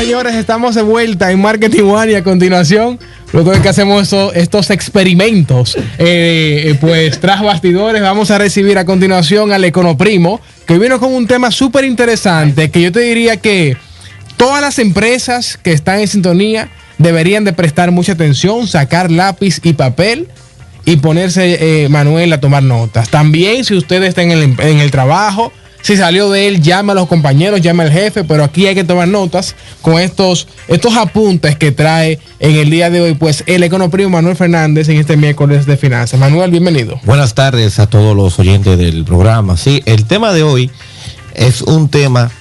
señores, estamos de vuelta en Marketing One y a continuación, luego de que hacemos estos experimentos, pues tras bastidores, vamos a recibir a continuación al Econoprimo, que vino con un tema súper interesante, que yo te diría que todas las empresas que están en sintonía deberían de prestar mucha atención, sacar lápiz y papel y ponerse, Manuel, a tomar notas. También, si usted está en el trabajo, si salió de él, llame a los compañeros, llame al jefe, pero aquí hay que tomar notas con estos apuntes que trae en el día de hoy, pues el Econoprimo Manuel Fernández en este miércoles de finanzas. Manuel, bienvenido. Buenas tardes a todos los oyentes del programa. Sí, el tema de hoy es un tema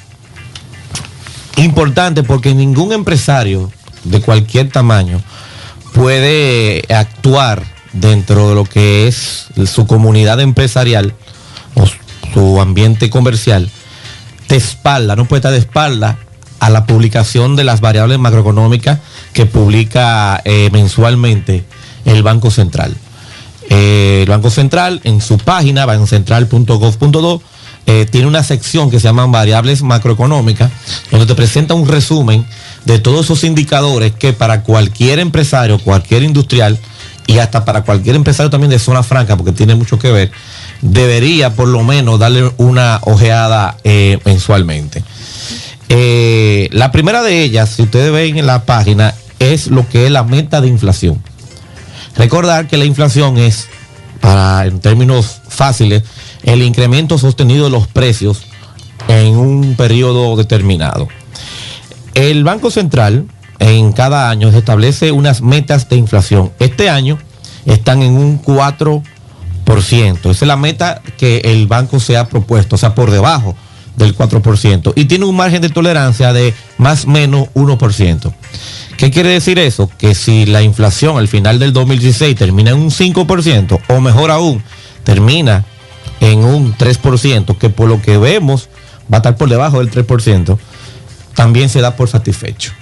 importante porque ningún empresario de cualquier tamaño puede actuar dentro de lo que es su comunidad empresarial o su ambiente comercial de espalda, no puede estar de espalda a la publicación de las variables macroeconómicas que publica mensualmente el Banco Central. El Banco Central en su página, bancocentral.gov.do, tiene una sección que se llama variables macroeconómicas, donde te presenta un resumen de todos esos indicadores que para cualquier empresario, cualquier industrial y hasta para cualquier empresario también de zona franca, porque tiene mucho que ver, debería por lo menos darle una ojeada mensualmente. La primera de ellas, si ustedes ven en la página, es lo que es la meta de inflación. Recordar que la inflación es, en términos fáciles, el incremento sostenido de los precios en un periodo determinado. El Banco Central en cada año se establece unas metas de inflación. Este año están en un 4%. Esa es la meta que el banco se ha propuesto, o sea, por debajo del 4%. Y tiene un margen de tolerancia de más o menos 1%. ¿Qué quiere decir eso? Que si la inflación al final del 2016 termina en un 5%, o mejor aún, termina en un 3%, que por lo que vemos va a estar por debajo del 3%, también se da por satisfecho.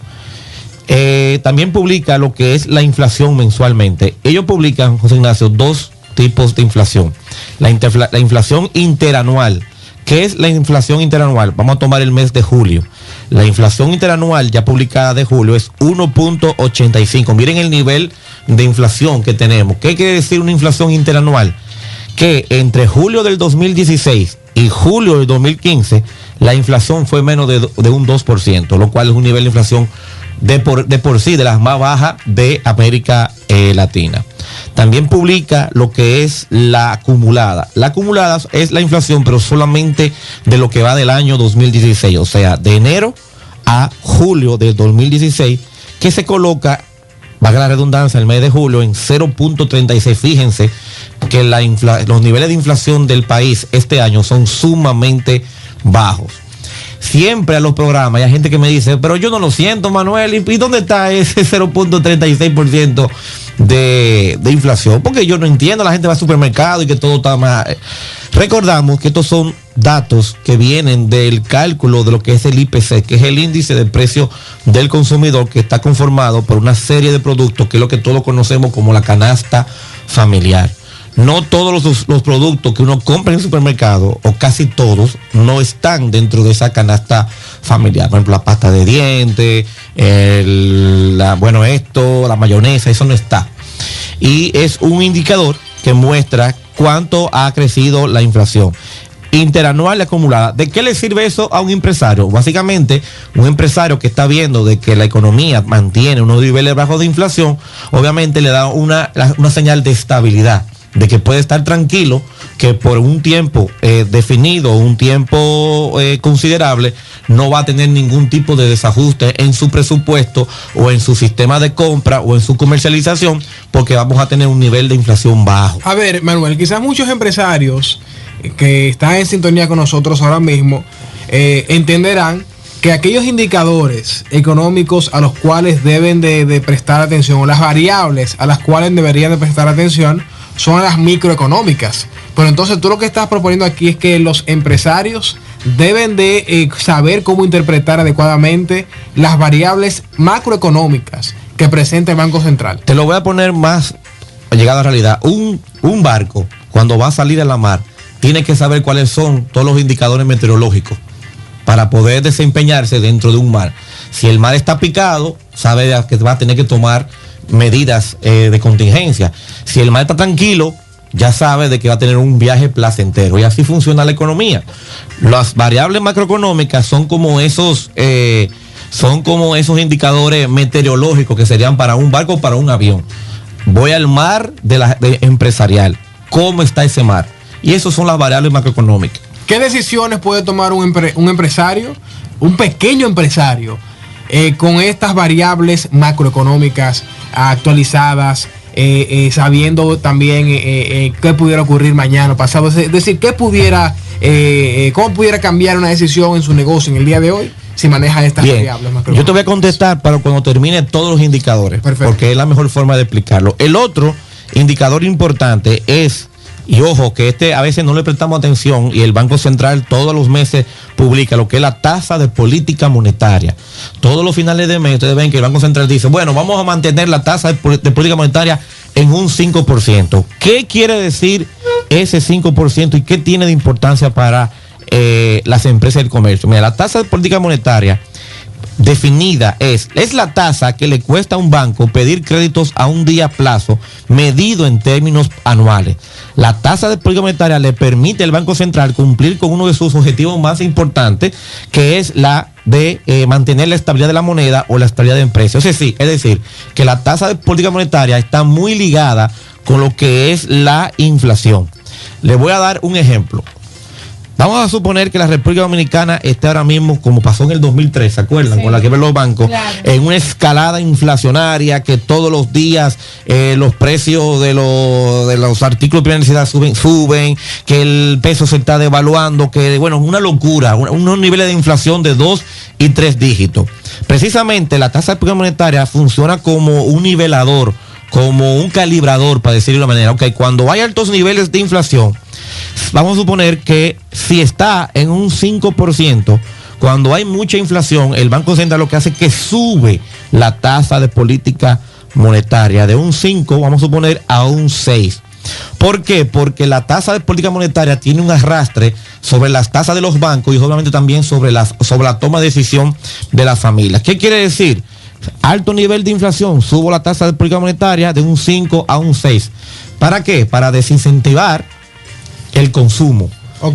También publica lo que es la inflación mensualmente. Ellos publican, José Ignacio, dos tipos de inflación. La inflación interanual. ¿Qué es la inflación interanual? Vamos a tomar el mes de julio. La inflación interanual ya publicada de julio es 1.85. Miren el nivel de inflación que tenemos. ¿Qué quiere decir una inflación interanual? Que entre julio del 2016 y julio del 2015 la inflación fue menos de un 2%, lo cual es un nivel de inflación de por sí de las más bajas de América Latina. También publica lo que es la acumulada. La acumulada es la inflación, pero solamente de lo que va del año 2016, o sea, de enero a julio del 2016, que se coloca, valga la redundancia, el mes de julio en 0.36. Fíjense que los niveles de inflación del país este año son sumamente bajos. Siempre a los programas hay gente que me dice, pero yo no lo siento, Manuel, ¿y dónde está ese 0.36% de inflación? Porque yo no entiendo, la gente va al supermercado y que todo está más... Recordamos que estos son datos que vienen del cálculo de lo que es el IPC, que es el índice de precio del consumidor, que está conformado por una serie de productos, que es lo que todos conocemos como la canasta familiar. No todos los productos que uno compra en el supermercado, o casi todos, no están dentro de esa canasta familiar. Por ejemplo, la pasta de dientes, la mayonesa, eso no está. Y es un indicador que muestra cuánto ha crecido la inflación interanual y acumulada. ¿De qué le sirve eso a un empresario? Básicamente, un empresario que está viendo de que la economía mantiene unos niveles bajos de inflación, obviamente le da una señal de estabilidad, de que puede estar tranquilo, que por un tiempo definido, un tiempo considerable, no va a tener ningún tipo de desajuste en su presupuesto o en su sistema de compra o en su comercialización, porque vamos a tener un nivel de inflación bajo. A ver, Manuel, quizás muchos empresarios que están en sintonía con nosotros ahora mismo entenderán que aquellos indicadores económicos a los cuales deben de prestar atención, o las variables a las cuales deberían de prestar atención, son las microeconómicas. Pero entonces tú lo que estás proponiendo aquí es que los empresarios deben de saber cómo interpretar adecuadamente las variables macroeconómicas que presenta el Banco Central. Te lo voy a poner más llegado a la realidad. Un barco, cuando va a salir a la mar, tiene que saber cuáles son todos los indicadores meteorológicos para poder desempeñarse dentro de un mar. Si el mar está picado, sabe que va a tener que tomar medidas de contingencia. Si el mar está tranquilo, ya sabe de que va a tener un viaje placentero. Y así funciona la economía. Las variables macroeconómicas son como esos indicadores meteorológicos que serían para un barco o para un avión. Voy al mar de empresarial. ¿Cómo está ese mar? Y esas son las variables macroeconómicas. ¿Qué decisiones puede tomar un empresario, un pequeño empresario, con estas variables macroeconómicas actualizadas, sabiendo también qué pudiera ocurrir mañana, pasado? Es decir, ¿cómo pudiera cambiar una decisión en su negocio en el día de hoy si maneja estas variables macroeconómicas? Yo te voy a contestar para cuando termine todos los indicadores. Perfecto. Porque es la mejor forma de explicarlo. El otro indicador importante es, y ojo, que a veces no le prestamos atención, y el Banco Central todos los meses publica lo que es la tasa de política monetaria. Todos los finales de mes ustedes ven que el Banco Central dice, bueno, vamos a mantener la tasa de política monetaria en un 5%. ¿Qué quiere decir ese 5% y qué tiene de importancia para las empresas del comercio? Mira, la tasa de política monetaria definida es la tasa que le cuesta a un banco pedir créditos a un día plazo medido en términos anuales. La tasa de política monetaria le permite al Banco Central cumplir con uno de sus objetivos más importantes, que es la de mantener la estabilidad de la moneda o la estabilidad de precios. Es decir, que la tasa de política monetaria está muy ligada con lo que es la inflación. Le voy a dar un ejemplo. Vamos a suponer que la República Dominicana esté ahora mismo, como pasó en el 2003, ¿se acuerdan? Sí, con la quiebra de los bancos, claro, en una escalada inflacionaria, que todos los días los precios de los artículos de primera necesidad suben, que el peso se está devaluando, que bueno, una locura, unos niveles de inflación de 2 y 3 dígitos. Precisamente la tasa de política monetaria funciona como un nivelador, como un calibrador, para decirlo de una manera. Ok, cuando hay altos niveles de inflación, vamos a suponer que si está en un 5%, cuando hay mucha inflación, el Banco Central lo que hace es que sube la tasa de política monetaria de un 5, vamos a suponer, a un 6. ¿Por qué? Porque la tasa de política monetaria tiene un arrastre sobre las tasas de los bancos y obviamente también sobre la toma de decisión de las familias. ¿Qué quiere decir? Alto nivel de inflación, subo la tasa de política monetaria de un 5 a un 6. ¿Para qué? Para desincentivar el consumo,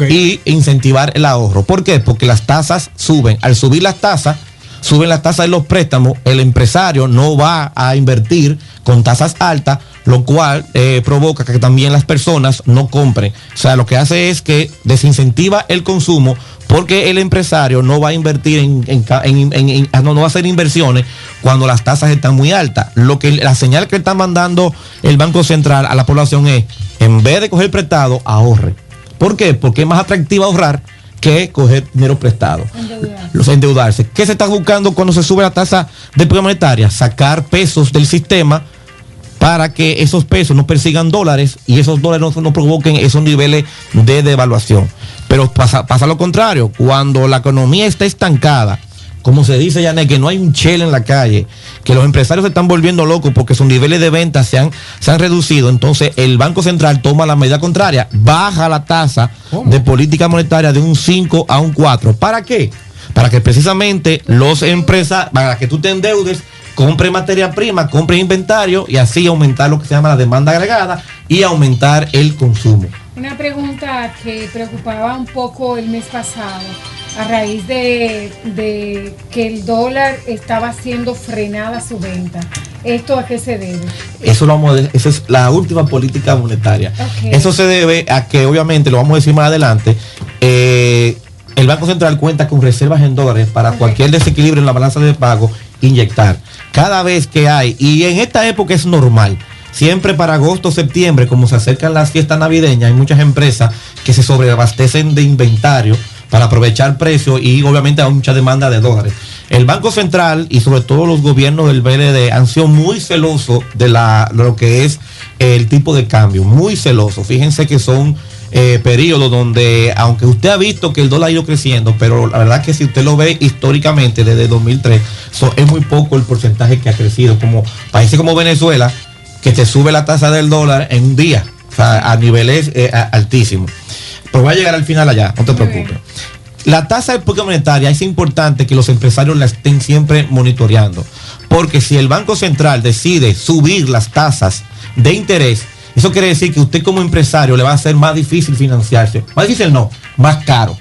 y incentivar el ahorro. ¿Por qué? Porque las tasas suben. Al subir las tasas, suben las tasas de los préstamos, el empresario no va a invertir con tasas altas, lo cual provoca que también las personas no compren. O sea, lo que hace es que desincentiva el consumo, porque el empresario no va a invertir no va a hacer inversiones cuando las tasas están muy altas. La señal que está mandando el Banco Central a la población es, en vez de coger prestado, ahorre. ¿Por qué? Porque es más atractivo ahorrar que coger dinero prestado. Endeudarse. ¿Qué se está buscando cuando se sube la tasa de política monetaria? Sacar pesos del sistema para que esos pesos no persigan dólares y esos dólares no provoquen esos niveles de devaluación. Pero pasa lo contrario. Cuando la economía está estancada, como se dice, Yanet, que no hay un chel en la calle, que los empresarios se están volviendo locos porque sus niveles de ventas se han reducido, entonces el Banco Central toma la medida contraria, baja la tasa de política monetaria de un 5 a un 4. ¿Para qué? Para que precisamente los empresarios, para que tú te endeudes, compre materia prima, compre inventario y así aumentar lo que se llama la demanda agregada y aumentar el consumo. Una pregunta que preocupaba un poco el mes pasado, a raíz de que el dólar estaba siendo frenada su venta. ¿Esto a qué se debe? Esa es la última política monetaria. Okay. Eso se debe a que, obviamente, lo vamos a decir más adelante, el Banco Central cuenta con reservas en dólares para cualquier desequilibrio en la balanza de pago, inyectar. Cada vez que hay, y en esta época es normal, siempre para agosto, septiembre, como se acercan las fiestas navideñas, hay muchas empresas que se sobreabastecen de inventario para aprovechar precios y obviamente hay mucha demanda de dólares. El Banco Central y sobre todo los gobiernos del BLD han sido muy celosos de lo que es el tipo de cambio, muy celosos. Fíjense que son periodos donde, aunque usted ha visto que el dólar ha ido creciendo, pero la verdad que si usted lo ve históricamente desde 2003, es muy poco el porcentaje que ha crecido, como países como Venezuela, que te sube la tasa del dólar en un día, o sea, a niveles altísimos. Pero voy a llegar al final allá, no te preocupes. La tasa de política monetaria es importante que los empresarios la estén siempre monitoreando, porque si el Banco Central decide subir las tasas de interés, eso quiere decir que usted como empresario le va a ser más difícil financiarse. Más difícil no, más caro.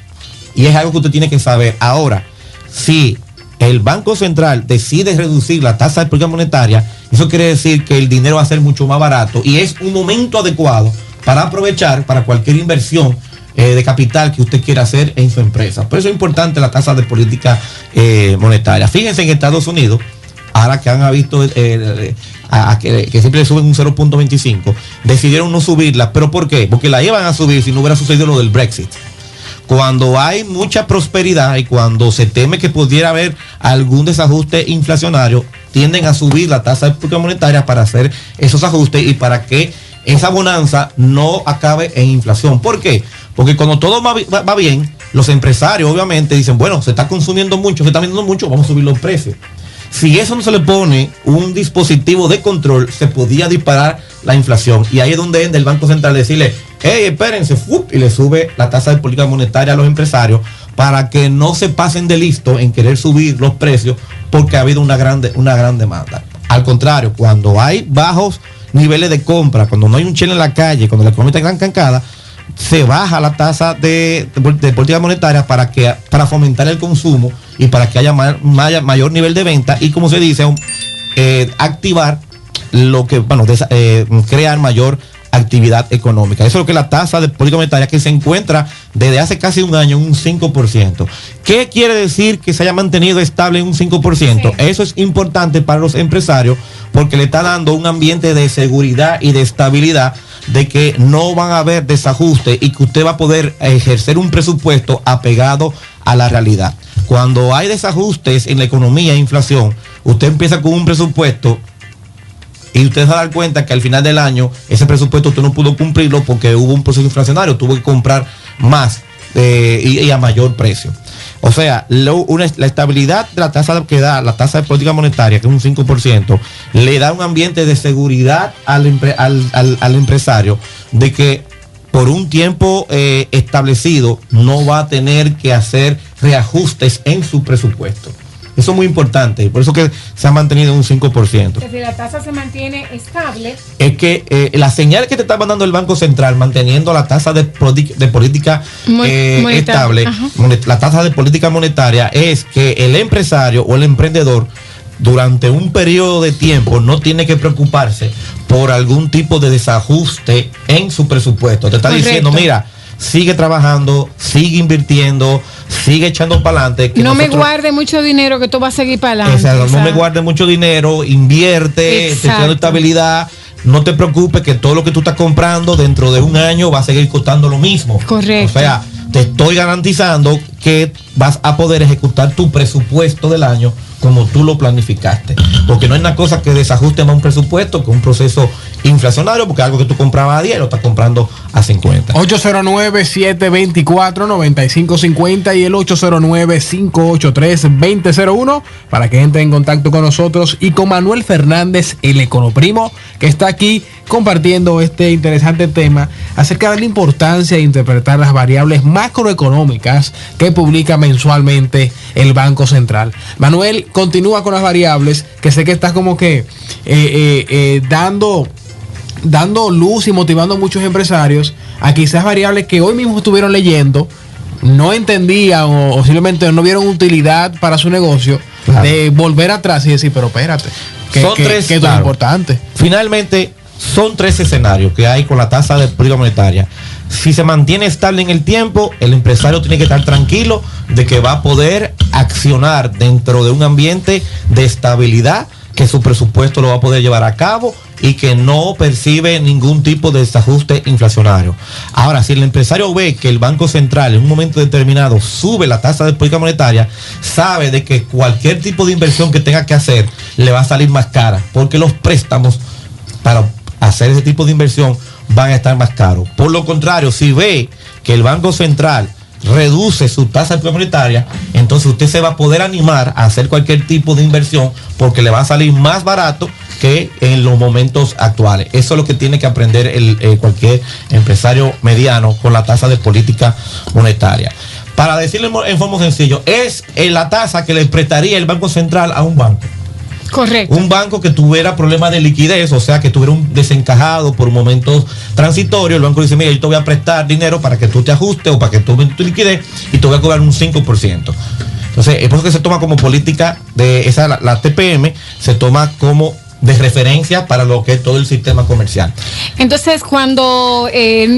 Y es algo que usted tiene que saber. Ahora, si el Banco Central decide reducir la tasa de política monetaria, eso quiere decir que el dinero va a ser mucho más barato y es un momento adecuado para aprovechar para cualquier inversión de capital que usted quiera hacer en su empresa. Por eso es importante la tasa de política monetaria. Fíjense en Estados Unidos, ahora que han visto que siempre le suben un 0.25, decidieron no subirla. ¿Pero por qué? Porque la iban a subir si no hubiera sucedido lo del Brexit. Cuando hay mucha prosperidad y cuando se teme que pudiera haber algún desajuste inflacionario, tienden a subir la tasa de política monetaria para hacer esos ajustes y para que esa bonanza no acabe en inflación. ¿Por qué? Porque cuando todo va bien, los empresarios obviamente dicen, bueno, se está consumiendo mucho, se está vendiendo mucho, vamos a subir los precios. Si eso no se le pone un dispositivo de control, se podía disparar la inflación. Y ahí es donde entra el Banco Central decirle, hey, espérense, y le sube la tasa de política monetaria a los empresarios para que no se pasen de listo en querer subir los precios porque ha habido una gran demanda. Al contrario, cuando hay bajos niveles de compra, cuando no hay un chile en la calle, cuando la economía está cancada, se baja la tasa de política monetaria para fomentar el consumo y para que haya mayor nivel de venta y, como se dice, activar lo que, crear mayor actividad económica. Eso es lo que la tasa de política monetaria, que se encuentra desde hace casi un año en un 5%. ¿Qué quiere decir que se haya mantenido estable en un 5%? Sí. Eso es importante para los empresarios porque le está dando un ambiente de seguridad y de estabilidad, de que no van a haber desajustes y que usted va a poder ejercer un presupuesto apegado a la realidad. Cuando hay desajustes en la economía e inflación, usted empieza con un presupuesto y usted se va a dar cuenta que al final del año ese presupuesto usted no pudo cumplirlo porque hubo un proceso inflacionario, tuvo que comprar más y a mayor precio. O sea, la estabilidad de la tasa que da la tasa de política monetaria, que es un 5%, le da un ambiente de seguridad al empresario de que por un tiempo establecido no va a tener que hacer reajustes en su presupuesto. Eso es muy importante y por eso que se ha mantenido en un 5%. Si la tasa se mantiene estable. Es que la señal que te está mandando el Banco Central manteniendo la tasa de política estable, la tasa de política monetaria, es que el empresario o el emprendedor durante un periodo de tiempo no tiene que preocuparse por algún tipo de desajuste en su presupuesto. Te está diciendo, mira, sigue trabajando, sigue invirtiendo, sigue echando para adelante. No me guarde mucho dinero, que esto va a seguir para adelante. Exacto, no me guarde mucho dinero, invierte, teniendo estabilidad. No te preocupes que todo lo que tú estás comprando dentro de un año va a seguir costando lo mismo. Correcto. O sea, te estoy garantizando que vas a poder ejecutar tu presupuesto del año como tú lo planificaste. Porque no hay una cosa que desajuste más un presupuesto que un proceso inflacionario, porque algo que tú comprabas a 10 lo estás comprando a 50. 809-724-9550 y el 809-583-2001 para que entren en contacto con nosotros y con Manuel Fernández, el Econoprimo, que está aquí compartiendo este interesante tema acerca de la importancia de interpretar las variables macroeconómicas que publica mensualmente el Banco Central. Manuel, continúa con las variables, que sé que estás como que dando luz y motivando a muchos empresarios a quizás variables que hoy mismo estuvieron leyendo, no entendían o simplemente no vieron utilidad para su negocio, claro, de volver atrás y decir, pero espérate, que esto es importante. Finalmente, son 3 escenarios que hay con la tasa de política monetaria. Si se mantiene estable en el tiempo, el empresario tiene que estar tranquilo de que va a poder accionar dentro de un ambiente de estabilidad, que su presupuesto lo va a poder llevar a cabo y que no percibe ningún tipo de desajuste inflacionario. Ahora, si el empresario ve que el Banco Central en un momento determinado sube la tasa de política monetaria, sabe de que cualquier tipo de inversión que tenga que hacer le va a salir más cara, porque los préstamos para hacer ese tipo de inversión van a estar más caros. Por lo contrario, si ve que el Banco Central reduce su tasa monetaria, entonces usted se va a poder animar a hacer cualquier tipo de inversión porque le va a salir más barato que en los momentos actuales. Eso es lo que tiene que aprender cualquier empresario mediano con la tasa de política monetaria. para decirlo en forma sencillo, es la tasa que le prestaría el Banco Central a un banco. Correcto. Un banco que tuviera problemas de liquidez, o sea, que tuviera un desencajado por momentos transitorios, el banco dice, mira, yo te voy a prestar dinero para que tú te ajustes o para que tú tu liquidez y te voy a cobrar un 5%. Entonces, es por eso que se toma como política de esa, la TPM, se toma como de referencia para lo que es todo el sistema comercial. Entonces, cuando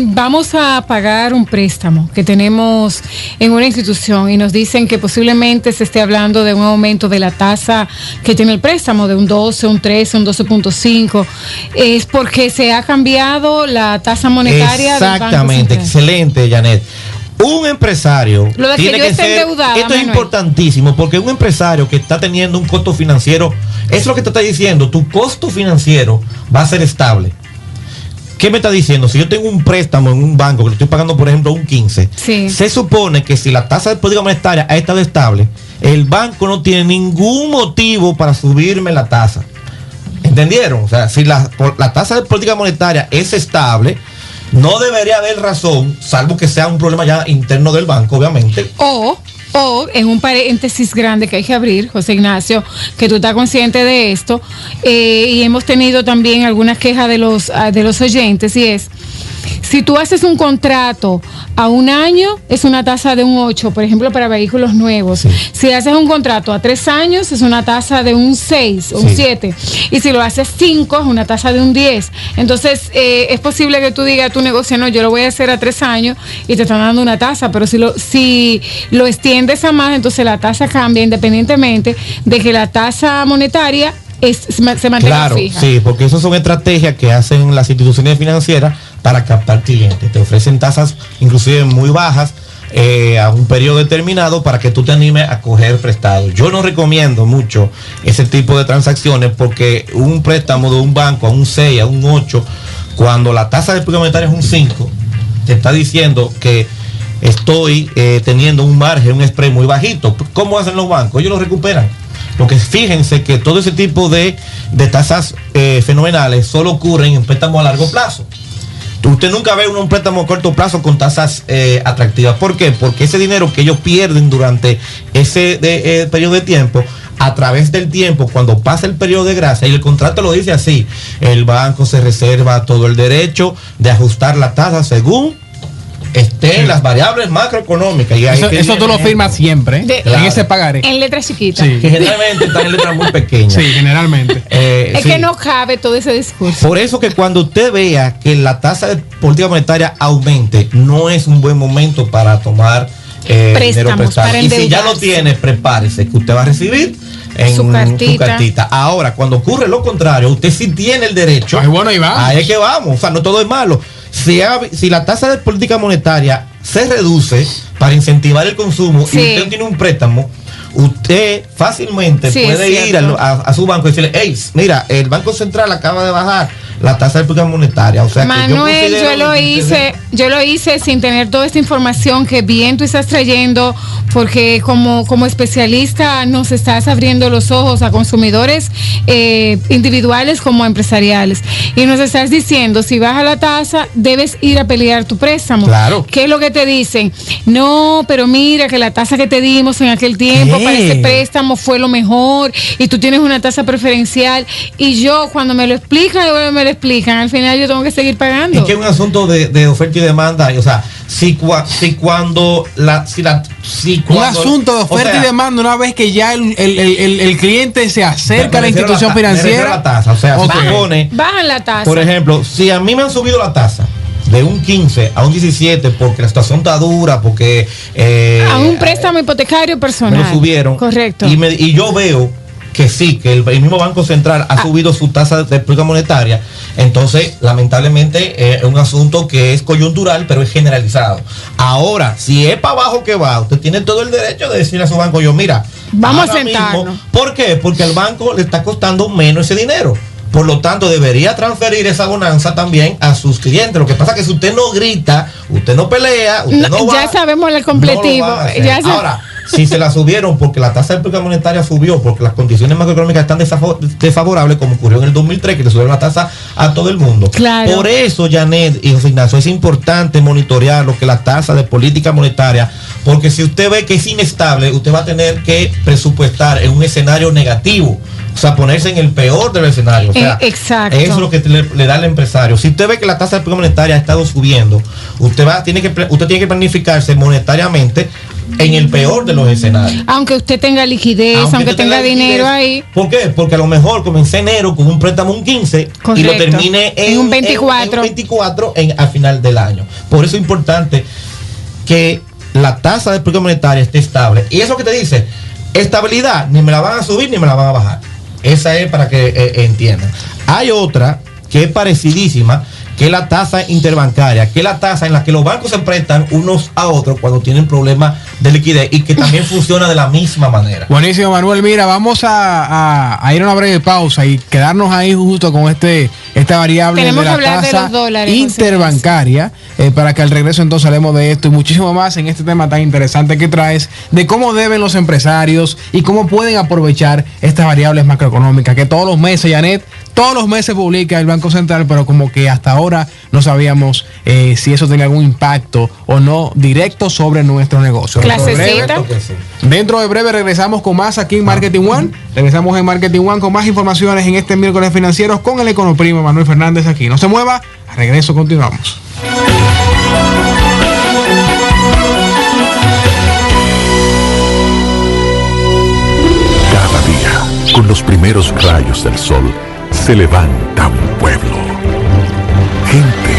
vamos a pagar un préstamo que tenemos en una institución y nos dicen que posiblemente se esté hablando de un aumento de la tasa que tiene el préstamo, de un 12, un 13, un 12.5, es porque se ha cambiado la tasa monetaria. Exactamente, del Banco Central. Excelente, Janet. Un empresario Lo de tiene que yo que ser, endeudada, esto es Manuel, importantísimo, porque un empresario que está teniendo un costo financiero, es lo que te está diciendo, tu costo financiero va a ser estable. ¿Qué me está diciendo? Si yo tengo un préstamo en un banco que lo estoy pagando, por ejemplo, un 15, sí, se supone que si la tasa de política monetaria ha estado estable, el banco no tiene ningún motivo para subirme la tasa. ¿Entendieron? O sea, si la tasa de política monetaria es estable, no debería haber razón, salvo que sea un problema ya interno del banco, obviamente. O en un paréntesis grande que hay que abrir, José Ignacio, que tú estás consciente de esto, y hemos tenido también algunas quejas de los oyentes, y es, si tú haces un contrato a un año, es una tasa de un 8, por ejemplo, para vehículos nuevos. Sí. Si haces un contrato a 3 años, es una tasa de un 6 o un 7. Y si lo haces 5, es una tasa de un 10. Entonces, es posible que tú digas a tu negocio, no, yo lo voy a hacer a 3 años y te están dando una tasa, pero si lo extiendes a más, entonces la tasa cambia independientemente de que la tasa monetaria se mantenga claro, fija. Sí, porque esas son estrategias que hacen las instituciones financieras para captar clientes. Te ofrecen tasas inclusive muy bajas a un periodo determinado para que tú te animes a coger prestado. Yo no recomiendo mucho ese tipo de transacciones porque un préstamo de un banco a un 6, a un 8, cuando la tasa de política monetaria es un 5, te está diciendo que estoy teniendo un margen, un spread muy bajito. ¿Cómo hacen los bancos? Ellos lo recuperan. Porque fíjense que todo ese tipo de tasas fenomenales solo ocurren en préstamos a largo plazo. Usted nunca ve un préstamo a corto plazo con tasas atractivas. ¿Por qué? Porque ese dinero que ellos pierden durante ese periodo de tiempo, a través del tiempo, cuando pasa el periodo de gracia, y el contrato lo dice así, el banco se reserva todo el derecho de ajustar la tasa según estén las variables macroeconómicas. Y eso tú lo firmas siempre, claro, en ese pagaré. En letras chiquitas. Sí. Que generalmente están en letras muy pequeñas. Sí, generalmente. Es que no cabe todo ese discurso. Por eso que cuando usted vea que la tasa de política monetaria aumente, no es un buen momento para tomar dinero prestado. Y si ya lo tiene, prepárese que usted va a recibir en su cartita. Ahora, cuando ocurre lo contrario, usted sí tiene el derecho. Ay, bueno, ahí vamos. Ahí es que vamos. O sea, no todo es malo. Si la tasa de política monetaria se reduce para incentivar el consumo, y usted tiene un préstamo, usted fácilmente puede ir a su banco y decirle, hey, mira, el Banco Central acaba de bajar la tasa de política monetaria. O sea, Manuel, que yo lo hice sin tener toda esta información que bien tú estás trayendo, porque como especialista nos estás abriendo los ojos a consumidores individuales como empresariales, y nos estás diciendo, si baja la tasa, debes ir a pelear tu préstamo. Claro. ¿Qué es lo que te dicen? No, pero mira que la tasa que te dimos en aquel tiempo para ese préstamo fue lo mejor y tú tienes una tasa preferencial. Y yo, cuando me lo explican, al final yo tengo que seguir pagando. Es que es un asunto de oferta y demanda. O sea, un asunto de oferta y demanda, una vez que ya el cliente se acerca a la institución financiera. La tasa, o sea, se supone, bajan la tasa. Por ejemplo, si a mí me han subido la tasa de un 15 a un 17 porque la situación está dura, porque a un préstamo hipotecario personal me lo subieron. Correcto. Y yo veo que sí, que el mismo Banco Central ha subido su tasa de política monetaria, entonces lamentablemente es un asunto que es coyuntural, pero es generalizado. Ahora, si es para abajo que va, usted tiene todo el derecho de decirle a su banco, mira, vamos a sentarnos. Mismo, ¿por qué? Porque al banco le está costando menos ese dinero. Por lo tanto, debería transferir esa bonanza también a sus clientes. Lo que pasa es que si usted no grita, usted no pelea, usted no va. Ya sabemos el completivo. Ahora, si se la subieron porque la tasa de política monetaria subió, porque las condiciones macroeconómicas están desfavorables, como ocurrió en el 2003, que le subieron la tasa a todo el mundo. Claro. Por eso, Janet y José Ignacio, es importante monitorear lo que la tasa de política monetaria Porque si usted ve que es inestable, usted va a tener que presupuestar en un escenario negativo. O sea, ponerse en el peor de los escenarios. O sea, exacto. Eso es lo que le da al empresario. Si usted ve que la tasa de política monetaria ha estado subiendo, usted tiene que planificarse monetariamente en el peor de los escenarios. Aunque usted tenga liquidez, aunque tenga dinero ahí. ¿Por qué? Porque a lo mejor comencé enero con un préstamo un 15 y lo termine en un 24, al final del año. Por eso es importante que la tasa de política monetaria esté estable. Y eso que te dice, estabilidad, ni me la van a subir ni me la van a bajar. Esa es para que entiendan. Hay otra que es parecidísima, que es la tasa interbancaria, que es la tasa en la que los bancos se prestan unos a otros cuando tienen problemas de liquidez y que también funciona de la misma manera. Buenísimo, Manuel. Mira, vamos a ir a una breve pausa y quedarnos ahí justo con esta variable. Tenemos de la que hablar tasa de los dólares interbancaria, para que al regreso entonces hablemos de esto y muchísimo más en este tema tan interesante que traes, de cómo deben los empresarios y cómo pueden aprovechar estas variables macroeconómicas que todos los meses, Janet, todos los meses publica el Banco Central, pero como que hasta ahora no sabíamos si eso tenía algún impacto o no directo sobre nuestro negocio. Dentro de breve regresamos con más aquí en Marketing One. Regresamos en Marketing One con más informaciones en este miércoles financieros con el econoprimo Manuel Fernández aquí. No se mueva, a regreso continuamos. Cada día, con los primeros rayos del sol, se levanta un pueblo. Gente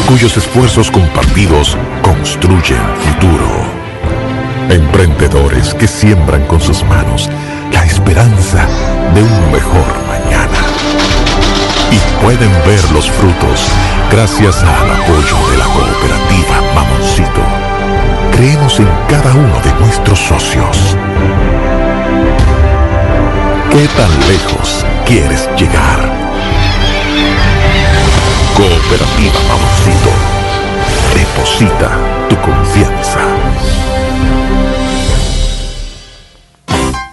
cuyos esfuerzos compartidos construyen futuro. Emprendedores que siembran con sus manos la esperanza de un mejor mañana. Y pueden ver los frutos gracias al apoyo de la cooperativa Mamoncito. Creemos en cada uno de nuestros socios. ¿Qué tan lejos quieres llegar? Cooperativa Mamoncito. Deposita tu confianza.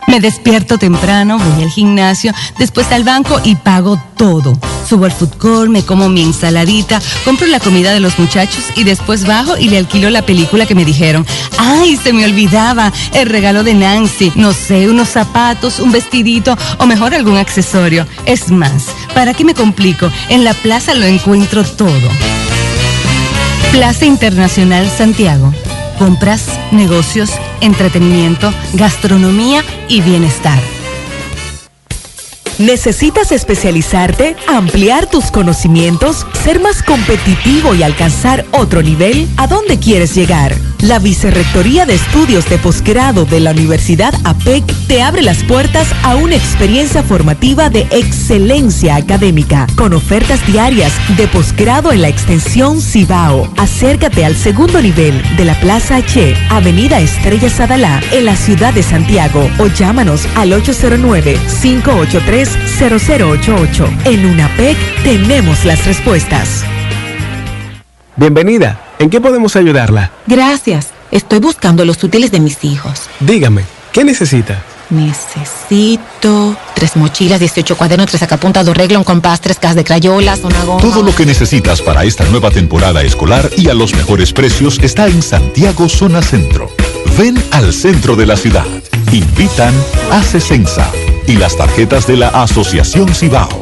Me despierto temprano, voy al gimnasio, después al banco y pago todo. Subo al food court, me como mi ensaladita, compro la comida de los muchachos y después bajo y le alquilo la película que me dijeron. ¡Ay, se me olvidaba! El regalo de Nancy. No sé, unos zapatos, un vestidito o mejor algún accesorio. Es más, ¿para qué me complico? En la plaza lo encuentro todo. Plaza Internacional Santiago. Compras, negocios, entretenimiento, gastronomía y bienestar. ¿Necesitas especializarte, ampliar tus conocimientos, ser más competitivo y alcanzar otro nivel? ¿A dónde quieres llegar? La Vicerrectoría de Estudios de Posgrado de la Universidad APEC te abre las puertas a una experiencia formativa de excelencia académica, con ofertas diarias de posgrado en la extensión Cibao. Acércate al segundo nivel de la Plaza H, Avenida Estrellas Adalá, en la ciudad de Santiago, o llámanos al 809-583-0088. En UNAPEC tenemos las respuestas. Bienvenida. ¿En qué podemos ayudarla? Gracias. Estoy buscando los útiles de mis hijos. Dígame, ¿qué necesita? Necesito 3 mochilas, 18 cuadernos, 3 sacapuntas, 2 reglas, un compás, 3 cajas de crayolas, una goma. Todo lo que necesitas para esta nueva temporada escolar y a los mejores precios está en Santiago Zona Centro. Ven al centro de la ciudad. Invitan a Cesensa y las tarjetas de la Asociación Cibao.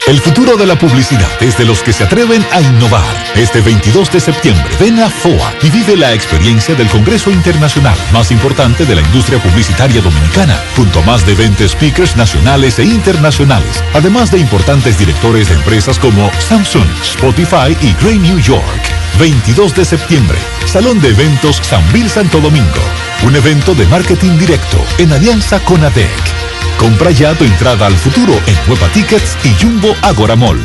El futuro de la publicidad es de los que se atreven a innovar. Este 22 de septiembre, ven a FOA y vive la experiencia del Congreso Internacional más importante de la industria publicitaria dominicana, junto a más de 20 speakers nacionales e internacionales, además de importantes directores de empresas como Samsung, Spotify y Grey New York. 22 de septiembre, Salón de Eventos San Vil Santo Domingo. Un evento de marketing directo en alianza con ADEC. Compra ya tu entrada al futuro en Huepa Tickets y Jumbo Agora Mall.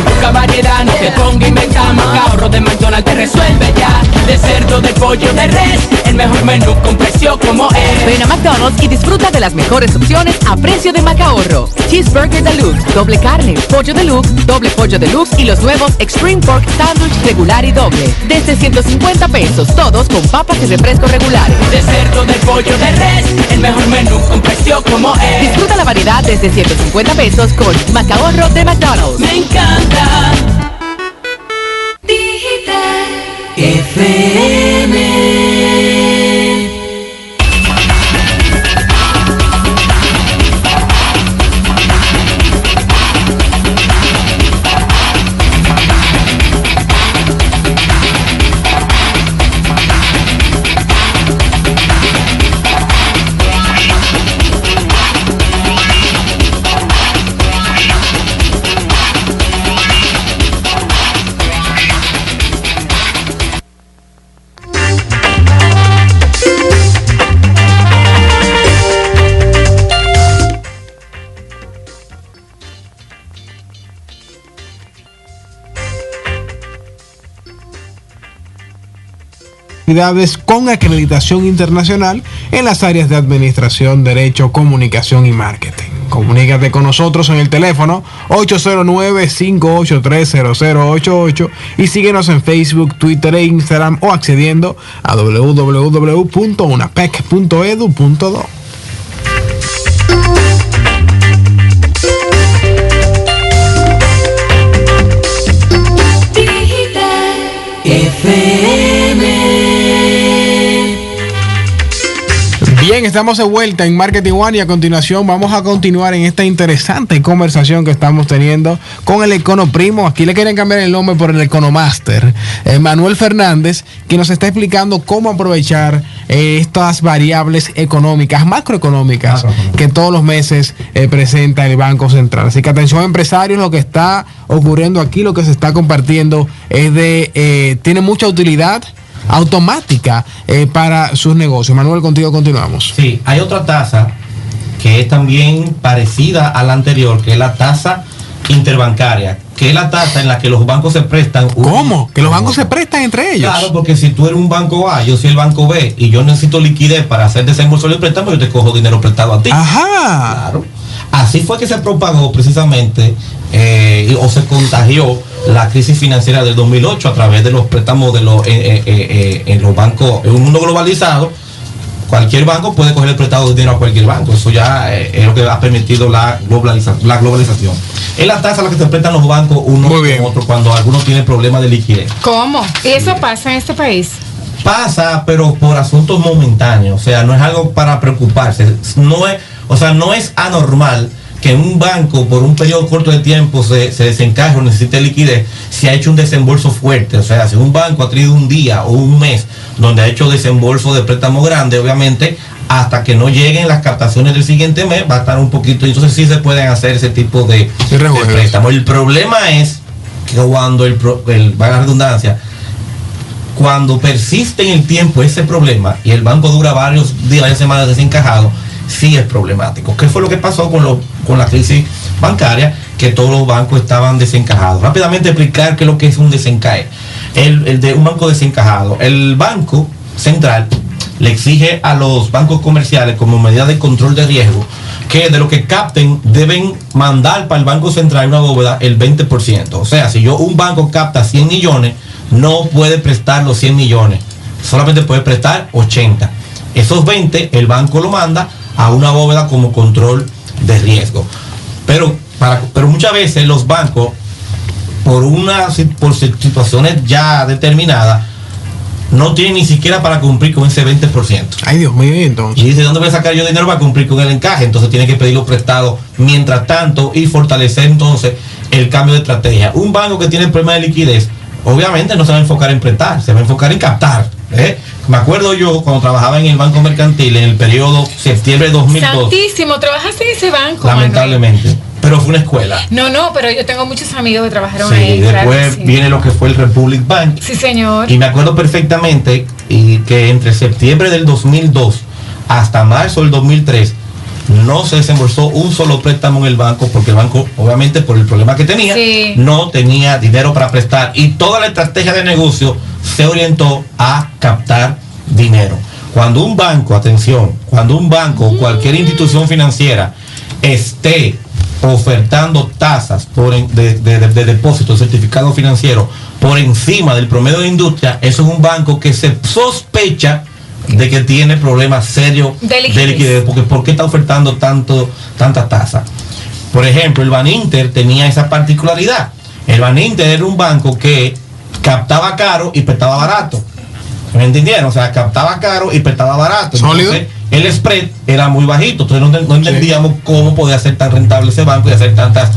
Busca variedad, no te ponga a inventar. Ahorro de McDonald's te resuelve ya. De cerdo, de pollo, de res, el mejor menú con precio como es. Ven a McDonald's y disfruta de las mejores opciones a precio de Macahorro. Cheeseburger Deluxe, doble carne, pollo deluxe, doble pollo deluxe y los nuevos Extreme Pork Sandwich regular y doble. Desde 150 pesos, todos con papas y refresco regulares. De cerdo, de pollo, de res, el mejor menú con precio como es. Disfruta la variedad desde 150 pesos con Macahorro de McDonald's. Me encanta. Con acreditación internacional en las áreas de administración, derecho, comunicación y marketing. Comunícate con nosotros en el teléfono 809-583-0088 y síguenos en Facebook, Twitter e Instagram o accediendo a www.unapec.edu.do. Bien, estamos de vuelta en Marketing One y a continuación vamos a continuar en esta interesante conversación que estamos teniendo con el Econoprimo. Aquí le quieren cambiar el nombre por el Economaster, Manuel Fernández, que nos está explicando cómo aprovechar estas variables económicas, macroeconómicas, que todos los meses presenta el Banco Central. Así que atención empresarios, lo que está ocurriendo aquí, lo que se está compartiendo tiene mucha utilidad automática para sus negocios. Manuel, contigo continuamos. Sí, hay otra tasa que es también parecida a la anterior, que es la tasa interbancaria, que es la tasa en la que los bancos se prestan. ¿Cómo? ¿Que los bancos se prestan entre ellos? Claro, porque si tú eres un banco A, yo soy el banco B y yo necesito liquidez para hacer desembolso del préstamo, yo te cojo dinero prestado a ti. Ajá. Claro. Así fue que se propagó precisamente o se contagió la crisis financiera del 2008 a través de los préstamos de en los bancos. En un mundo globalizado, cualquier banco puede coger el prestado de dinero a cualquier banco. Eso ya es lo que ha permitido la globalización. Es la tasa a la que se prestan los bancos unos con otros cuando algunos tienen problemas de liquidez. ¿Cómo? ¿Y eso pasa en este país? Pasa, pero por asuntos momentáneos. O sea, no es algo para preocuparse. No es anormal que un banco por un periodo corto de tiempo se desencaje o necesite liquidez si ha hecho un desembolso fuerte. O sea, si un banco ha tenido un día o un mes donde ha hecho desembolso de préstamo grande, obviamente hasta que no lleguen las captaciones del siguiente mes va a estar un poquito, y entonces sí se pueden hacer ese tipo de préstamo. El problema es que cuando va a redundancia, cuando persiste en el tiempo ese problema y el banco dura varios días, varias semanas desencajado, sí es problemático. ¿Qué fue lo que pasó con la crisis bancaria? Que todos los bancos estaban desencajados. Rápidamente explicar qué es lo que es un desencaje. El de un banco desencajado. El Banco Central le exige a los bancos comerciales, como medida de control de riesgo, que de lo que capten deben mandar para el Banco Central una bóveda el 20%. O sea, si un banco capta 100 millones, no puede prestar los 100 millones. Solamente puede prestar 80. Esos 20 el banco lo manda a una bóveda como control de riesgo. Pero muchas veces los bancos, por situaciones ya determinadas, no tienen ni siquiera para cumplir con ese 20%. Ay, Dios mío, entonces. Y dice, ¿dónde voy a sacar yo dinero para cumplir con el encaje? Entonces tiene que pedirlo prestado mientras tanto y fortalecer entonces el cambio de estrategia. Un banco que tiene problema de liquidez, obviamente no se va a enfocar en prestar, se va a enfocar en captar. Me acuerdo yo cuando trabajaba en el Banco Mercantil en el periodo septiembre de 2002. Santísimo, ¿trabajaste en ese banco? Lamentablemente. Manuel. Pero fue una escuela. No, pero yo tengo muchos amigos que trabajaron ahí. Sí, después claro sí. Viene lo que fue el Republic Bank. Sí, señor. Y me acuerdo perfectamente que entre septiembre del 2002 hasta marzo del 2003 no se desembolsó un solo préstamo en el banco, porque el banco, obviamente por el problema que tenía, no tenía dinero para prestar, y toda la estrategia de negocio se orientó a captar dinero. Cuando un banco, atención, cuando un banco o cualquier institución financiera esté ofertando tasas de depósito, certificado financiero por encima del promedio de industria, eso es un banco que se sospecha de que tiene problemas serios de liquidez. Porque ¿por qué está ofertando tanta tasa? Por ejemplo, el Baninter tenía esa particularidad. El Baninter era un banco que captaba caro y prestaba barato. ¿Me entendieron? O sea, captaba caro y prestaba barato. ¿Sólido? Entonces, el spread era muy bajito, entonces no entendíamos cómo podía ser tan rentable ese banco y hacer tantas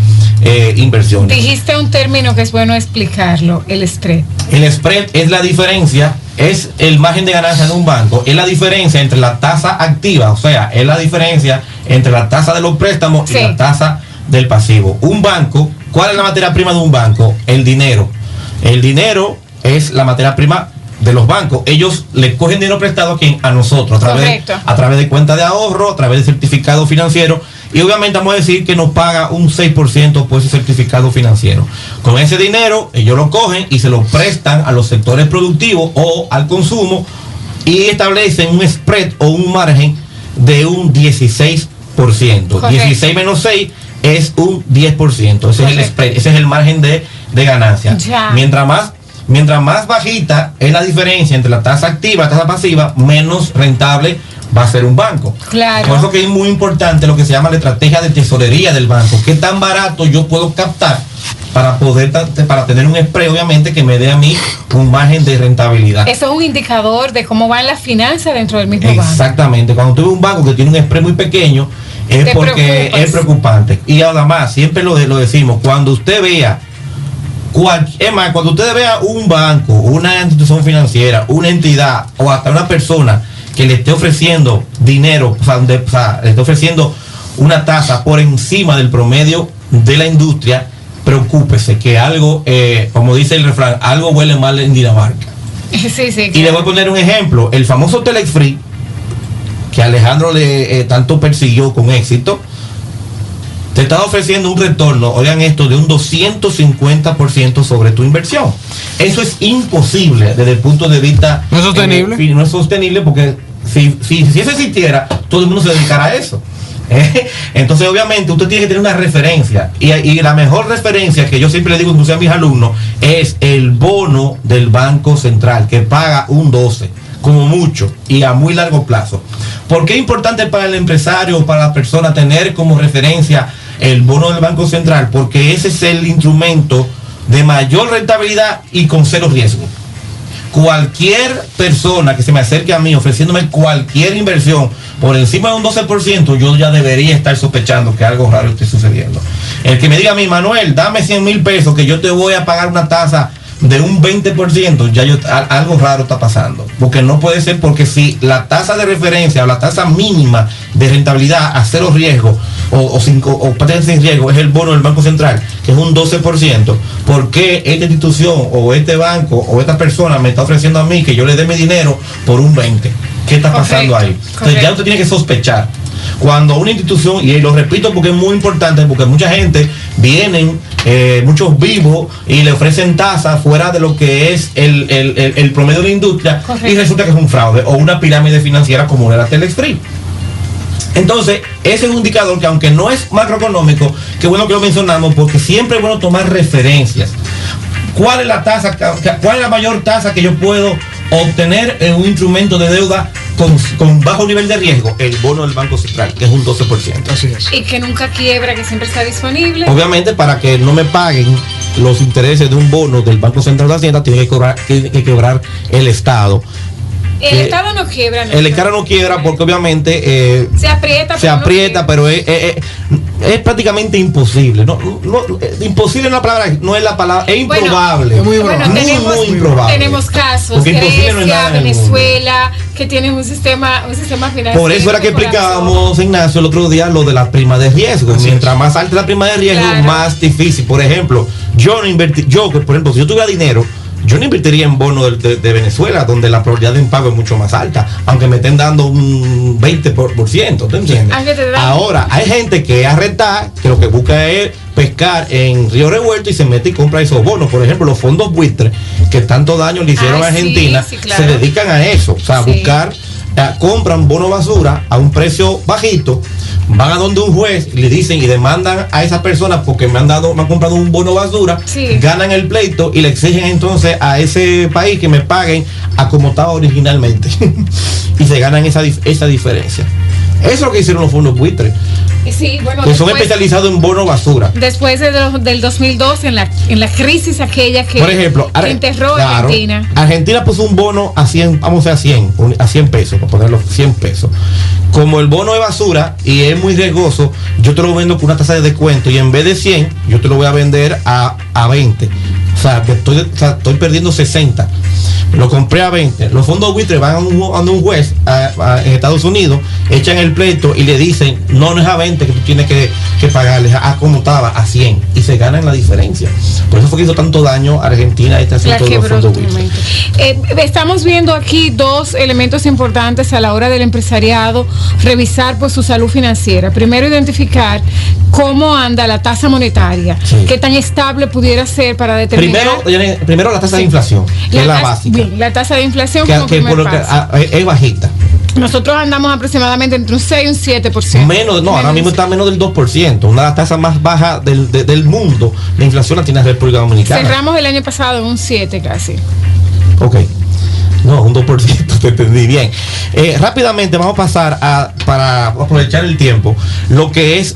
inversiones. Dijiste un término que es bueno explicarlo, el spread. El spread es la diferencia, es el margen de ganancia de un banco, es la diferencia entre la tasa activa, o sea, es la diferencia entre la tasa de los préstamos y la tasa del pasivo. Un banco, ¿cuál es la materia prima de un banco? El dinero. El dinero es la materia prima de los bancos. Ellos le cogen dinero prestado a nosotros, a través de cuenta de ahorro, a través de certificado financiero, y obviamente vamos a decir que nos paga un 6% por ese certificado financiero. Con ese dinero ellos lo cogen y se lo prestan a los sectores productivos o al consumo y establecen un spread o un margen de un 16%. Correcto. 16 menos 6 es un 10%. Ese es el spread, ese es el margen de ganancia. Mientras más bajita es la diferencia entre la tasa activa y la tasa pasiva, menos rentable va a ser un banco. Claro. Por eso que es muy importante lo que se llama la estrategia de tesorería del banco. ¿Qué tan barato yo puedo captar para tener un spread, obviamente, que me dé a mí un margen de rentabilidad? Eso es un indicador de cómo van las finanzas dentro del mismo banco. Exactamente. Cuando tú ves un banco que tiene un spread muy pequeño, es porque es preocupante. Y además, siempre lo decimos, cuando usted vea cuando ustedes vean un banco, una institución financiera, una entidad o hasta una persona que le esté ofreciendo dinero, le esté ofreciendo una tasa por encima del promedio de la industria, preocúpese que algo, como dice el refrán, algo huele mal en Dinamarca. Sí, claro. Y le voy a poner un ejemplo, el famoso Telex Free, que Alejandro le tanto persiguió con éxito, te está ofreciendo un retorno, oigan esto, de un 250% sobre tu inversión. Eso es imposible desde el punto de vista... ¿No es sostenible? No es sostenible porque si eso existiera, todo el mundo se dedicara a eso. Entonces, obviamente, usted tiene que tener una referencia. Y la mejor referencia que yo siempre le digo incluso a mis alumnos es el bono del Banco Central, que paga un 12%. Como mucho y a muy largo plazo. ¿Por qué es importante para el empresario o para la persona tener como referencia el bono del Banco Central? Porque ese es el instrumento de mayor rentabilidad y con cero riesgo. Cualquier persona que se me acerque a mí ofreciéndome cualquier inversión por encima de un 12%, yo ya debería estar sospechando que algo raro esté sucediendo. El que me diga a mí, Manuel, dame 100,000 pesos que yo te voy a pagar una tasa de un 20%, ya algo raro está pasando, porque no puede ser, porque si la tasa de referencia o la tasa mínima de rentabilidad a cero riesgo o sin riesgo es el bono del Banco Central, que es un 12%, ¿por qué esta institución o este banco o esta persona me está ofreciendo a mí que yo le dé mi dinero por un 20%? ¿Qué está pasando ahí? Entonces ya usted tiene que sospechar. Cuando una institución, y lo repito porque es muy importante, porque mucha gente vienen, muchos vivos, y le ofrecen tasas fuera de lo que es el promedio de la industria. Correcto. Y resulta que es un fraude o una pirámide financiera como era Telex Free. Entonces, ese es un indicador que, aunque no es macroeconómico, qué bueno que lo mencionamos, porque siempre es bueno tomar referencias. ¿Cuál es la tasa, cuál es la mayor tasa que yo puedo obtener en un instrumento de deuda con bajo nivel de riesgo? El bono del Banco Central, que es un 12%. Así es. Y que nunca quiebra, que siempre está disponible. Obviamente, para que no me paguen los intereses de un bono del Banco Central de Hacienda, tiene que cobrar el Estado. El Estado no quiebra. El Estado no quiebra porque obviamente se aprieta, pero es prácticamente imposible. Imposible no es la palabra, es improbable. Bueno, muy improbable. Tenemos casos, Grecia, Venezuela, que tienen un sistema financiero. Por eso era que explicábamos, Ignacio, el otro día lo de la prima de riesgo. Mientras más alta la prima de riesgo, más difícil. Por ejemplo, por ejemplo, si yo tuviera dinero, yo no invertiría en bonos de Venezuela, donde la probabilidad de impago es mucho más alta, aunque me estén dando un 20%, ¿te entiendes? Ahora, hay gente que es arrestada, que lo que busca es pescar en Río Revuelto y se mete y compra esos bonos. Por ejemplo, los fondos buitres, que tanto daño le hicieron a Argentina, claro, se dedican a eso, o sea, a buscar, compran bono basura a un precio bajito, van a donde un juez y le dicen y demandan a esa persona porque me han comprado un bono basura, ganan el pleito y le exigen entonces a ese país que me paguen a como estaba originalmente y se ganan esa diferencia. Eso es lo que hicieron los fondos buitres. Sí, bueno, que son especializados en bonos basura. Después del 2002, en la crisis aquella que, por ejemplo, que enterró a Argentina. Argentina puso un bono a 100, vamos a 100 pesos, para ponerlo 100 pesos. Como el bono es basura y es muy riesgoso, yo te lo vendo con una tasa de descuento y en vez de 100, yo te lo voy a vender a 20. O sea, estoy perdiendo 60. Lo compré a 20. Los fondos buitres van a un juez en Estados Unidos, echan el pleito y le dicen, no es a 20 que tú tienes que pagarles, como estaba, a 100. Y se ganan la diferencia. Por eso fue que hizo tanto daño a Argentina este asunto de los fondos buitres. Estamos viendo aquí dos elementos importantes a la hora del empresariado revisar pues su salud financiera. Primero, identificar cómo anda la tasa monetaria, qué tan estable pudiera ser para determinar. Primero la tasa de inflación, que es la básica. Bien, la tasa de inflación es bajita. Nosotros andamos aproximadamente entre un 6 y un 7%. Ahora mismo está menos del 2%. Una de las tasas más bajas del mundo de inflación la tiene la República Dominicana. Cerramos el año pasado en un 7 casi. Ok. No, un 2%, te entendí bien. Rápidamente vamos a pasar para aprovechar el tiempo, lo que es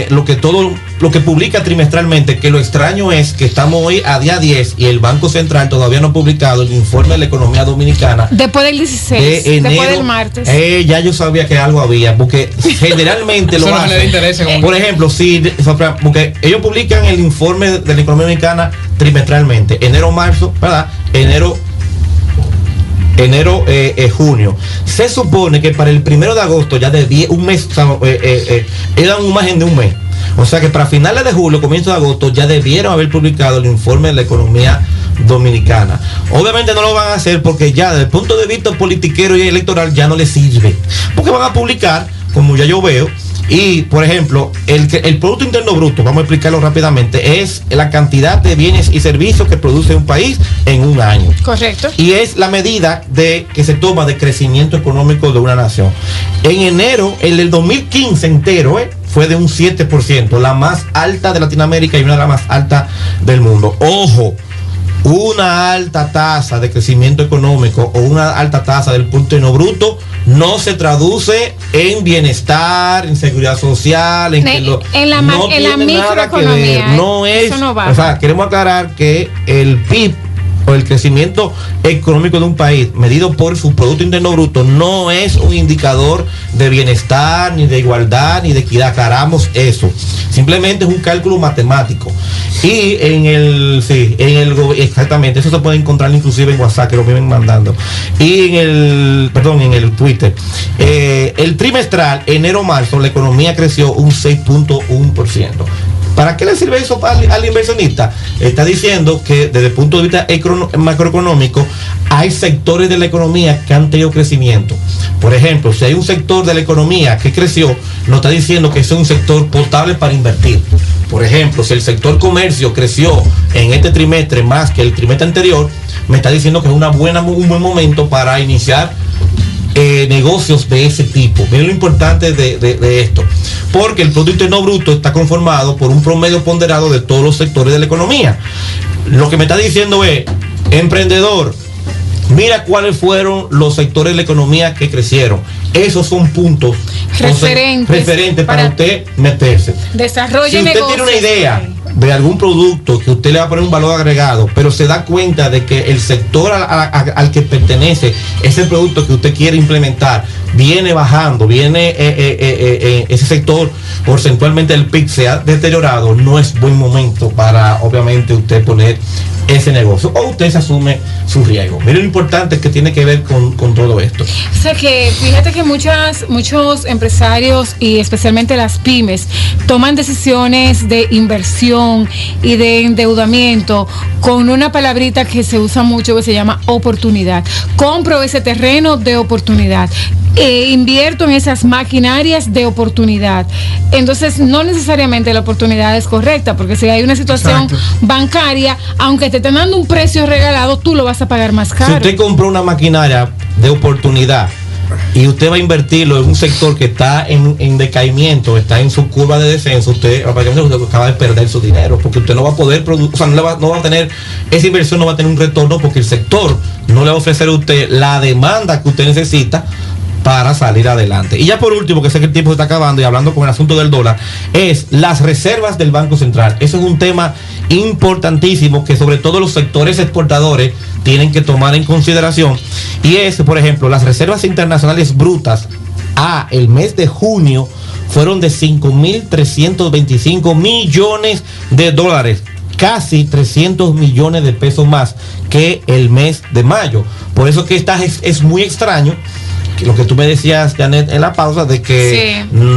lo que publica trimestralmente, que lo extraño es que estamos hoy a día 10 y el Banco Central todavía no ha publicado el informe de la economía dominicana. Después del 16, de enero, después del martes. Ya yo sabía que algo había, porque generalmente lo hacen. Por ejemplo, porque ellos publican el informe de la economía dominicana trimestralmente, enero-marzo, ¿verdad? Junio. Se supone que para el 1 de agosto ya de un mes, eran un margen de un mes. O sea que para finales de julio, comienzo de agosto, ya debieron haber publicado el informe de la economía dominicana. Obviamente no lo van a hacer porque ya desde el punto de vista politiquero y electoral ya no les sirve. Porque van a publicar, como ya yo veo, y por ejemplo, el Producto Interno Bruto, vamos a explicarlo rápidamente, es la cantidad de bienes y servicios que produce un país en un año. Correcto. Y es la medida que se toma de crecimiento económico de una nación. En enero, el 2015 entero, fue de un 7%, la más alta de Latinoamérica y una de las más altas del mundo. Ojo, una alta tasa de crecimiento económico o una alta tasa del Producto Interno Bruto no se traduce en bienestar, en seguridad social, en la microeconomía. No es, o sea, queremos aclarar que el PIB o el crecimiento económico de un país medido por su Producto Interno Bruto no es un indicador de bienestar, ni de igualdad, ni de equidad. Aclaramos eso. Simplemente es un cálculo matemático. Y exactamente, eso se puede encontrar inclusive en WhatsApp, que lo vienen mandando. Y en el Twitter. El trimestral, enero-marzo, la economía creció un 6.1%. ¿Para qué le sirve eso al inversionista? Está diciendo que desde el punto de vista macroeconómico hay sectores de la economía que han tenido crecimiento. Por ejemplo, si hay un sector de la economía que creció, nos está diciendo que es un sector potable para invertir. Por ejemplo, si el sector comercio creció en este trimestre más que el trimestre anterior, me está diciendo que es un buen momento para iniciar negocios de ese tipo. Miren lo importante de esto, porque el Producto Interno Bruto está conformado por un promedio ponderado de todos los sectores de la economía. Lo que me está diciendo es, emprendedor, mira cuáles fueron los sectores de la economía que crecieron. Esos son puntos referentes para usted meterse. Desarrollo. Si usted tiene una idea de algún producto que usted le va a poner un valor agregado, pero se da cuenta de que el sector al que pertenece ese producto que usted quiere implementar viene bajando, ese sector porcentualmente el PIB se ha deteriorado, no es buen momento para obviamente usted poner ese negocio, o usted se asume su riesgo. Miren lo importante que tiene que ver con todo esto. O sea que fíjate que muchos empresarios y especialmente las pymes toman decisiones de inversión y de endeudamiento con una palabrita que se usa mucho que se llama oportunidad. Compro ese terreno de oportunidad. Invierto en esas maquinarias de oportunidad. Entonces no necesariamente la oportunidad es correcta, porque si hay una situación bancaria, aunque te estén dando un precio regalado, tú lo vas a pagar más caro. Si usted compró una maquinaria de oportunidad y usted va a invertirlo en un sector que está en decaimiento, está en su curva de descenso, usted acaba de perder su dinero, porque usted no va a poder producir, o sea, no va a tener, esa inversión no va a tener un retorno, porque el sector no le va a ofrecer a usted la demanda que usted necesita para salir adelante. Y ya por último, que sé que el tiempo se está acabando y hablando con el asunto del dólar, es las reservas del Banco Central. Eso es un tema importantísimo que sobre todo los sectores exportadores tienen que tomar en consideración. Y es, por ejemplo, las reservas internacionales brutas el mes de junio fueron de 5.325 millones de dólares. Casi 300 millones de pesos más que el mes de mayo. Por eso que es muy extraño que lo que tú me decías, Janet, en la pausa, de que sí,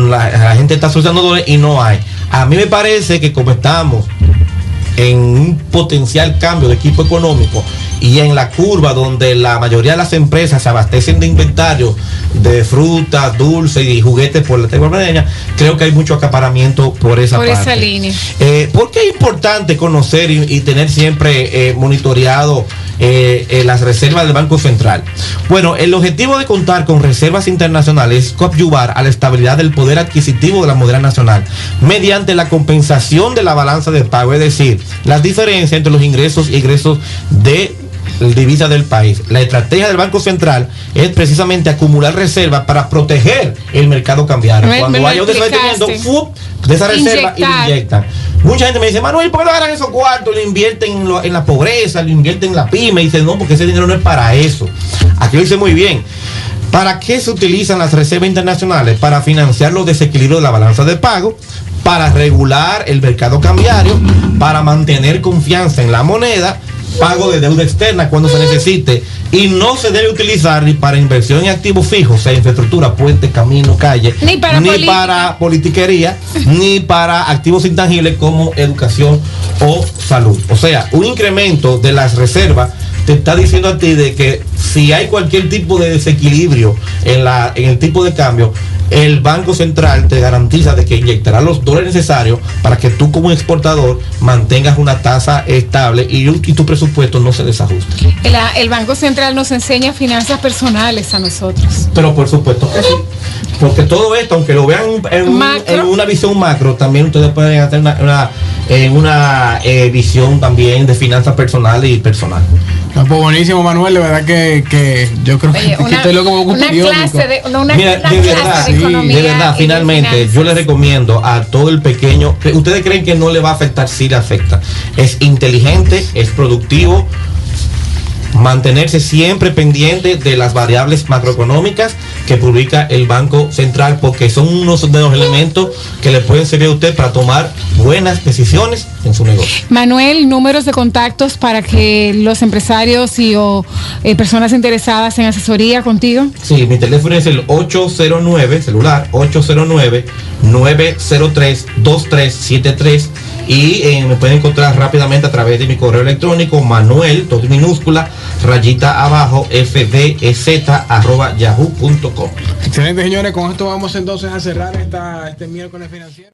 la gente está asociando dólares y no hay. A mí me parece que como estamos en un potencial cambio de equipo económico y en la curva donde la mayoría de las empresas se abastecen de inventario de frutas, dulces y juguetes por la tierra navideña, creo que hay mucho acaparamiento por esa línea. ¿Por qué es importante conocer y tener siempre monitoreado las reservas del Banco Central? Bueno, el objetivo de contar con reservas internacionales es coadyuvar a la estabilidad del poder adquisitivo de la moneda nacional mediante la compensación de la balanza de pago, es decir, las diferencias entre los ingresos y egresos de divisa del país. La estrategia del Banco Central es precisamente acumular reservas para proteger el mercado cambiario. Cuando haya un desabastecimiento de esa reserva y lo inyectan. Mucha gente me dice, Manuel, ¿por qué no agarran esos cuartos? Lo invierten en la pobreza, lo invierten en la pyme. Y dicen, no, porque ese dinero no es para eso. Aquí lo dice muy bien. ¿Para qué se utilizan las reservas internacionales? Para financiar los desequilibrios de la balanza de pago, para regular el mercado cambiario, para mantener confianza en la moneda, pago de deuda externa cuando se necesite, y no se debe utilizar ni para inversión en activos fijos, o sea, infraestructura, puentes, caminos, calles, ni para politiquería, ni para activos intangibles como educación o salud. O sea, un incremento de las reservas te está diciendo a ti de que si hay cualquier tipo de desequilibrio en el tipo de cambio, el Banco Central te garantiza de que inyectará los dólares necesarios para que tú como exportador mantengas una tasa estable y tu presupuesto no se desajuste. El Banco Central nos enseña finanzas personales a nosotros. Pero por supuesto que sí. Porque todo esto, aunque lo vean en una visión macro, también ustedes pueden hacer una visión también de finanzas personales y personal. No, pues buenísimo, Manuel, de verdad que yo creo que estoy loco como una clase de verdad, finalmente, yo les recomiendo a todo el pequeño, ustedes creen que no le va a afectar, sí le afecta. Es inteligente, es productivo, mantenerse siempre pendiente de las variables macroeconómicas que publica el Banco Central, porque son unos de los elementos que le pueden servir a usted para tomar buenas decisiones en su negocio. Manuel, números de contactos para que los empresarios o personas interesadas en asesoría contigo. Sí, mi teléfono es el 809, celular, 809-903-2373. Y me pueden encontrar rápidamente a través de mi correo electrónico, Manuel, todo en minúscula, rayita abajo, fdez@yahoo.com. Excelente, señores, con esto vamos entonces a cerrar este miércoles financiero.